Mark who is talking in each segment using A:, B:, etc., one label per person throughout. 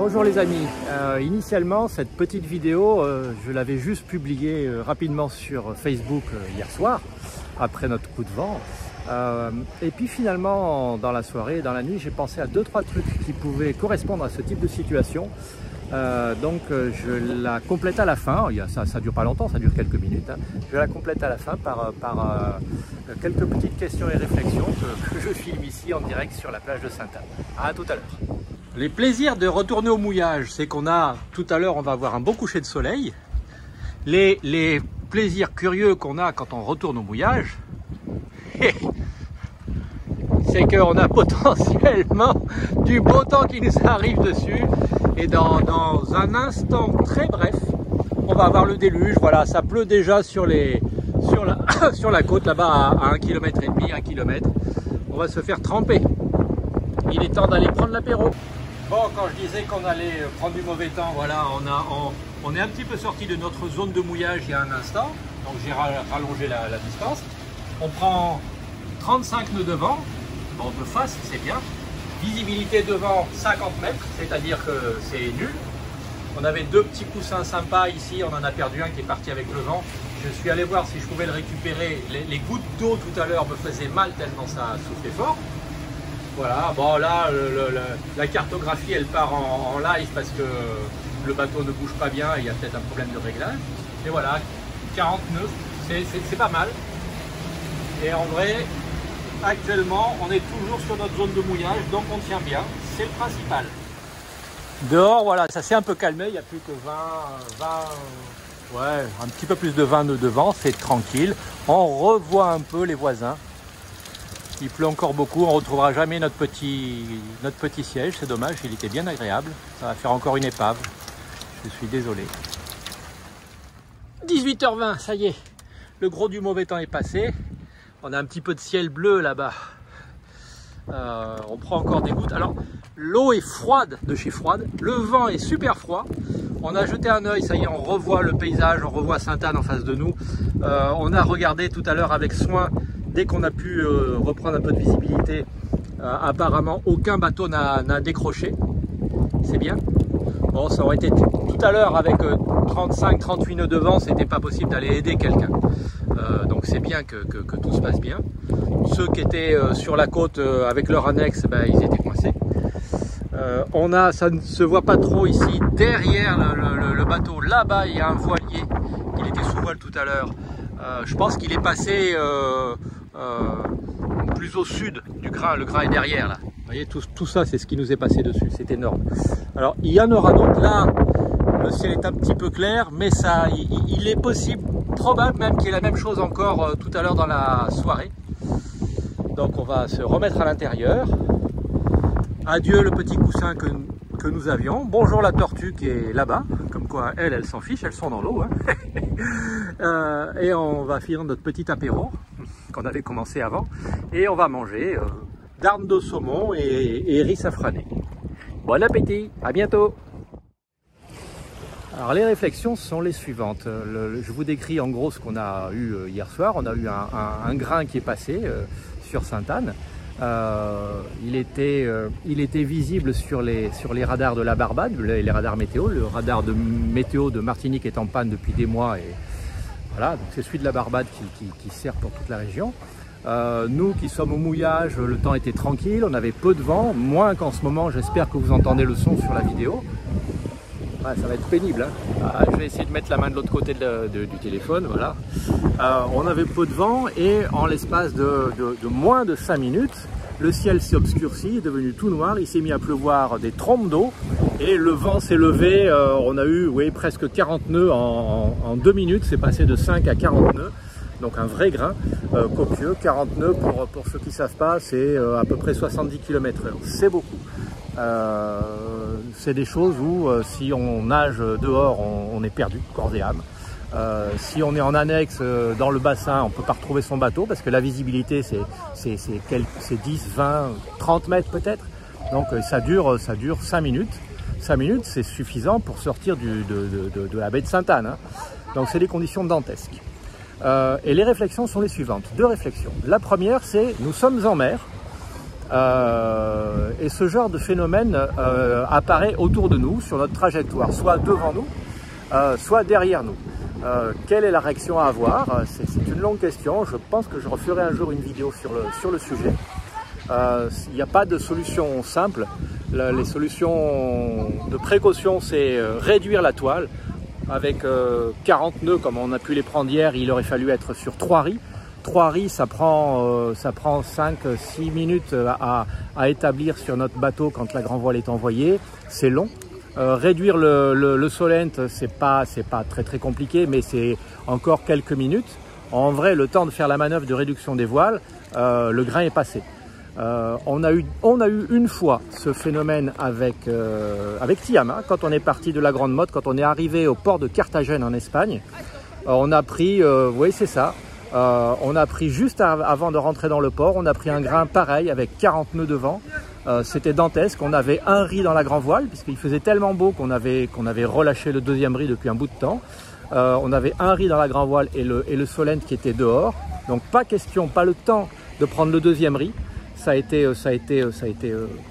A: Bonjour les amis, initialement cette petite vidéo je l'avais juste publiée rapidement sur Facebook hier soir après notre coup de vent et puis finalement dans la soirée, dans la nuit, j'ai pensé à 2-3 trucs qui pouvaient correspondre à ce type de situation. Donc je la complète à la fin, ça dure pas longtemps, ça dure quelques minutes, hein. Je la complète à la fin par quelques petites questions et réflexions que je filme ici en direct sur la plage de Sainte-Anne. À tout à l'heure. Les plaisirs de retourner au mouillage, c'est qu'on a, tout à l'heure on va avoir un beau coucher de soleil. Les plaisirs curieux qu'on a quand on retourne au mouillage, c'est qu'on a potentiellement du beau temps qui nous arrive dessus. Et dans un instant très bref, on va avoir le déluge. Voilà, ça pleut déjà sur la côte là-bas à 1,5 km, 1 km. On va se faire tremper. Il est temps d'aller prendre l'apéro. Bon, quand je disais qu'on allait prendre du mauvais temps, voilà, on est un petit peu sorti de notre zone de mouillage il y a un instant. Donc j'ai rallongé la distance. On prend 35 nœuds de vent. Bon, de face, c'est bien. Visibilité devant 50 mètres, c'est-à-dire que c'est nul. On avait 2 petits coussins sympas ici, on en a perdu un qui est parti avec le vent. Je suis allé voir si je pouvais le récupérer. Les gouttes d'eau tout à l'heure me faisaient mal tellement ça soufflait fort. Voilà, bon là, la cartographie elle part en live parce que le bateau ne bouge pas bien et il y a peut-être un problème de réglage. Et voilà, 40 nœuds, c'est pas mal. Et en vrai, actuellement, on est toujours sur notre zone de mouillage, donc on tient bien, c'est le principal. Dehors, voilà, ça s'est un peu calmé, il n'y a plus que 20, ouais, un petit peu plus de 20 nœuds de vent, c'est tranquille. On revoit un peu les voisins. Il pleut encore beaucoup, on ne retrouvera jamais notre petit siège, c'est dommage, il était bien agréable. Ça va faire encore une épave, je suis désolé. 18h20, ça y est, le gros du mauvais temps est passé. On a un petit peu de ciel bleu là-bas. On prend encore des gouttes. Alors, l'eau est froide de chez Froide. Le vent est super froid. On a jeté un œil, ça y est, on revoit le paysage, on revoit Sainte-Anne en face de nous. On a regardé tout à l'heure avec soin, dès qu'on a pu reprendre un peu de visibilité. Apparemment, aucun bateau n'a décroché. C'est bien. Bon, ça aurait été tout à l'heure avec 35-38 nœuds de vent, c'était pas possible d'aller aider quelqu'un. Donc c'est bien que tout se passe bien. Ceux qui étaient sur la côte avec leur annexe, ben, ils étaient coincés. Ça ne se voit pas trop ici. Derrière le bateau, là-bas, il y a un voilier. Il était sous voile tout à l'heure. Je pense qu'il est passé plus au sud du grain. Le grain est derrière là. Vous voyez, tout ça, c'est ce qui nous est passé dessus. C'est énorme. Alors, il y en aura d'autres là. Le ciel est un petit peu clair, mais ça, il est possible, probable même qu'il y ait la même chose encore tout à l'heure dans la soirée. Donc on va se remettre à l'intérieur. Adieu le petit coussin que nous avions. Bonjour la tortue qui est là-bas. Comme quoi, elle s'en fiche, elles sont dans l'eau. Hein. Et on va finir notre petit apéro qu'on avait commencé avant. Et on va manger darne de saumon et riz safrané. Bon appétit, à bientôt. Alors les réflexions sont les suivantes. Je vous décris en gros ce qu'on a eu hier soir. On a eu un grain qui est passé sur Sainte-Anne. Il était visible sur les radars de la Barbade, les radars météo. Le radar de météo de Martinique est en panne depuis des mois. Et voilà, donc c'est celui de la Barbade qui sert pour toute la région. Nous qui sommes au mouillage, le temps était tranquille, on avait peu de vent, moins qu'en ce moment. J'espère que vous entendez le son sur la vidéo. Ouais, ça va être pénible, hein. Je vais essayer de mettre la main de l'autre côté du téléphone, voilà. On avait peu de vent et en l'espace de moins de 5 minutes, le ciel s'est obscurci, est devenu tout noir, il s'est mis à pleuvoir des trompes d'eau et le vent s'est levé, on a eu presque 40 nœuds en 2 minutes, c'est passé de 5 à 40 nœuds. Donc un vrai grain copieux, 40 nœuds pour ceux qui ne savent pas, c'est à peu près 70 km/h, c'est beaucoup. C'est des choses où si on nage dehors, on est perdu, corps et âme. Si on est en annexe dans le bassin, on ne peut pas retrouver son bateau parce que la visibilité c'est 10, 20, 30 mètres peut-être. Donc ça dure 5 minutes. 5 minutes c'est suffisant pour sortir de la baie de Sainte-Anne. Hein. Donc c'est des conditions dantesques. Et les réflexions sont les suivantes. 2 réflexions. La première c'est nous sommes en mer. Et ce genre de phénomène apparaît autour de nous, sur notre trajectoire, soit devant nous, soit derrière nous. Quelle est la réaction à avoir? C'est une longue question. Je pense que je referai un jour une vidéo sur le sujet. Il n'y a pas de solution simple. Les solutions de précaution, c'est réduire la toile. Avec 40 nœuds, comme on a pu les prendre hier, il aurait fallu être sur 3 riz. 3 riz, ça prend 5-6 minutes à établir sur notre bateau quand la grand voile est envoyée. C'est long. Réduire le solent, c'est pas très compliqué, mais c'est encore quelques minutes. En vrai, le temps de faire la manœuvre de réduction des voiles, le grain est passé. On a eu une fois ce phénomène avec Tiam, hein, quand on est parti de la Grande Motte, quand on est arrivé au port de Carthagène en Espagne. On a pris, oui c'est ça, on a pris juste avant de rentrer dans le port, on a pris un grain pareil avec 40 nœuds de vent. C'était dantesque, on avait un riz dans la grand voile puisqu'il faisait tellement beau qu'on avait relâché le deuxième riz depuis un bout de temps. On avait un riz dans la grand voile et le solent qui était dehors. Donc pas question, pas le temps de prendre le deuxième riz. Ça a été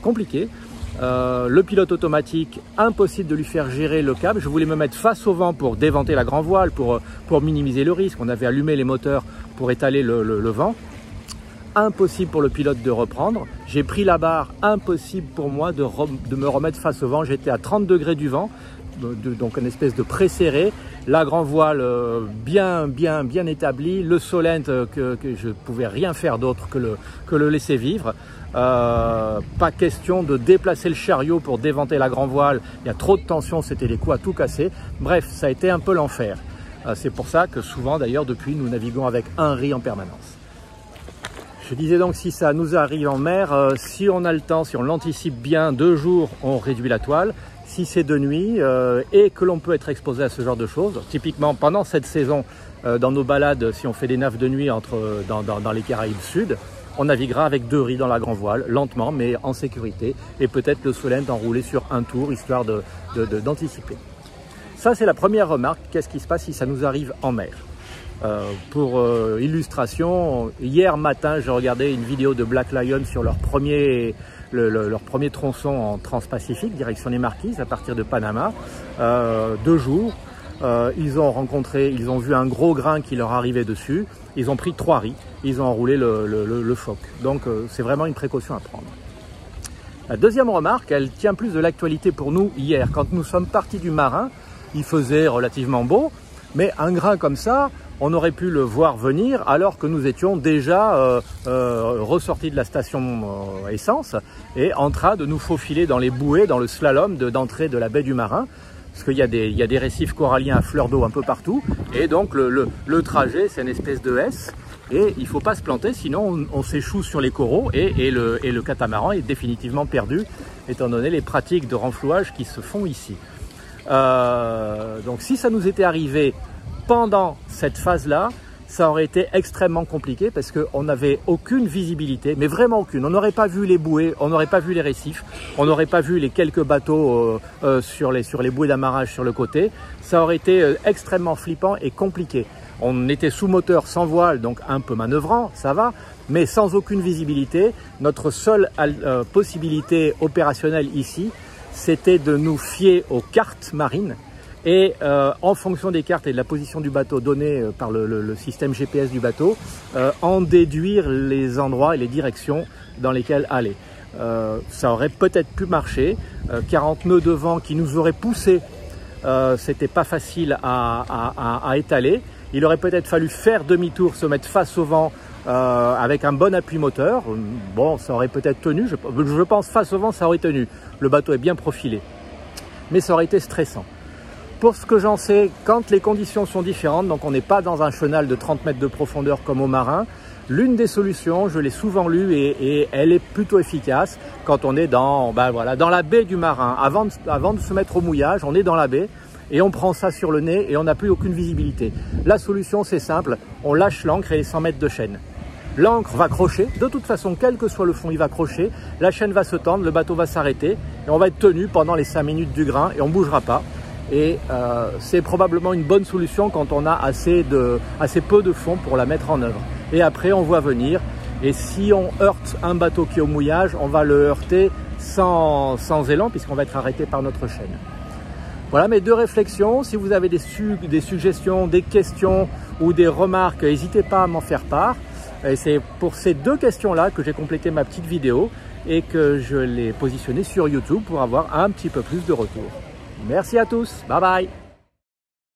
A: compliqué. Le pilote automatique, impossible de lui faire gérer le câble. Je voulais me mettre face au vent pour déventer la grand voile, pour minimiser le risque. On avait allumé les moteurs pour étaler le vent. Impossible pour le pilote de reprendre. J'ai pris la barre, impossible pour moi de me remettre face au vent. J'étais à 30 degrés du vent, donc une espèce de pré-serré. La grand voile bien établie, le solent que je ne pouvais rien faire d'autre que le laisser vivre. Pas question de déplacer le chariot pour déventer la grand voile. Il y a trop de tension, c'était des coups à tout casser. Bref, ça a été un peu l'enfer. C'est pour ça que souvent d'ailleurs depuis nous naviguons avec un riz en permanence. Je disais donc, si ça nous arrive en mer, si on a le temps, si on l'anticipe bien, 2 jours, on réduit la toile. Si c'est de nuit et que l'on peut être exposé à ce genre de choses, typiquement pendant cette saison, dans nos balades, si on fait des naves de nuit dans les Caraïbes Sud, on naviguera avec 2 riz dans la grand voile, lentement mais en sécurité, et peut-être le solent enroulé sur un tour, histoire d'anticiper. Ça, c'est la première remarque. Qu'est-ce qui se passe si ça nous arrive en mer? Pour illustration, hier matin, j'ai regardé une vidéo de Black Lion sur leur premier tronçon en Transpacifique, direction les Marquises, à partir de Panama. 2 jours, ils ont vu un gros grain qui leur arrivait dessus. Ils ont pris 3 riz, ils ont enroulé le phoque. Donc c'est vraiment une précaution à prendre. La deuxième remarque, elle tient plus de l'actualité pour nous hier. Quand nous sommes partis du Marin, il faisait relativement beau, mais un grain comme ça, on aurait pu le voir venir alors que nous étions déjà ressortis de la station essence et en train de nous faufiler dans les bouées, dans le slalom d'entrée de la baie du Marin. Parce qu'il y a des récifs coralliens à fleur d'eau un peu partout. Et donc le trajet, c'est une espèce de S. Et il ne faut pas se planter, sinon on s'échoue sur les coraux et le catamaran est définitivement perdu, étant donné les pratiques de renflouage qui se font ici. Donc si ça nous était arrivé pendant cette phase-là, ça aurait été extrêmement compliqué parce qu'on n'avait aucune visibilité, mais vraiment aucune. On n'aurait pas vu les bouées, on n'aurait pas vu les récifs, on n'aurait pas vu les quelques bateaux sur les bouées d'amarrage sur le côté. Ça aurait été extrêmement flippant et compliqué. On était sous moteur sans voile, donc un peu manœuvrant, ça va, mais sans aucune visibilité. Notre seule possibilité opérationnelle ici, c'était de nous fier aux cartes marines. Et en fonction des cartes et de la position du bateau donnée par le système GPS du bateau, en déduire les endroits et les directions dans lesquelles aller. Ça aurait peut-être pu marcher, 40 nœuds de vent qui nous auraient poussé, c'était pas facile à étaler. Il aurait peut-être fallu faire demi-tour, se mettre face au vent avec un bon appui moteur. Bon, ça aurait peut-être tenu, je pense face au vent ça aurait tenu. Le bateau est bien profilé, mais ça aurait été stressant. Pour ce que j'en sais, quand les conditions sont différentes, donc on n'est pas dans un chenal de 30 mètres de profondeur comme au Marin, l'une des solutions, je l'ai souvent lue et elle est plutôt efficace quand on est dans la baie du Marin. Avant de se mettre au mouillage, on est dans la baie et on prend ça sur le nez et on n'a plus aucune visibilité. La solution, c'est simple, on lâche l'ancre et les 100 mètres de chaîne. L'ancre va crocher, de toute façon, quel que soit le fond, il va crocher, la chaîne va se tendre, le bateau va s'arrêter et on va être tenu pendant les 5 minutes du grain et on ne bougera pas. Et c'est probablement une bonne solution quand on a assez peu de fond pour la mettre en œuvre. Et après, on voit venir Et si on heurte un bateau qui est au mouillage, on va le heurter sans élan puisqu'on va être arrêté par notre chaîne. Voilà mes 2 réflexions. Si vous avez des suggestions, des questions ou des remarques, n'hésitez pas à m'en faire part. Et c'est pour ces 2 questions-là que j'ai complété ma petite vidéo et que je l'ai positionnée sur YouTube pour avoir un petit peu plus de retours. Merci à tous. Bye bye.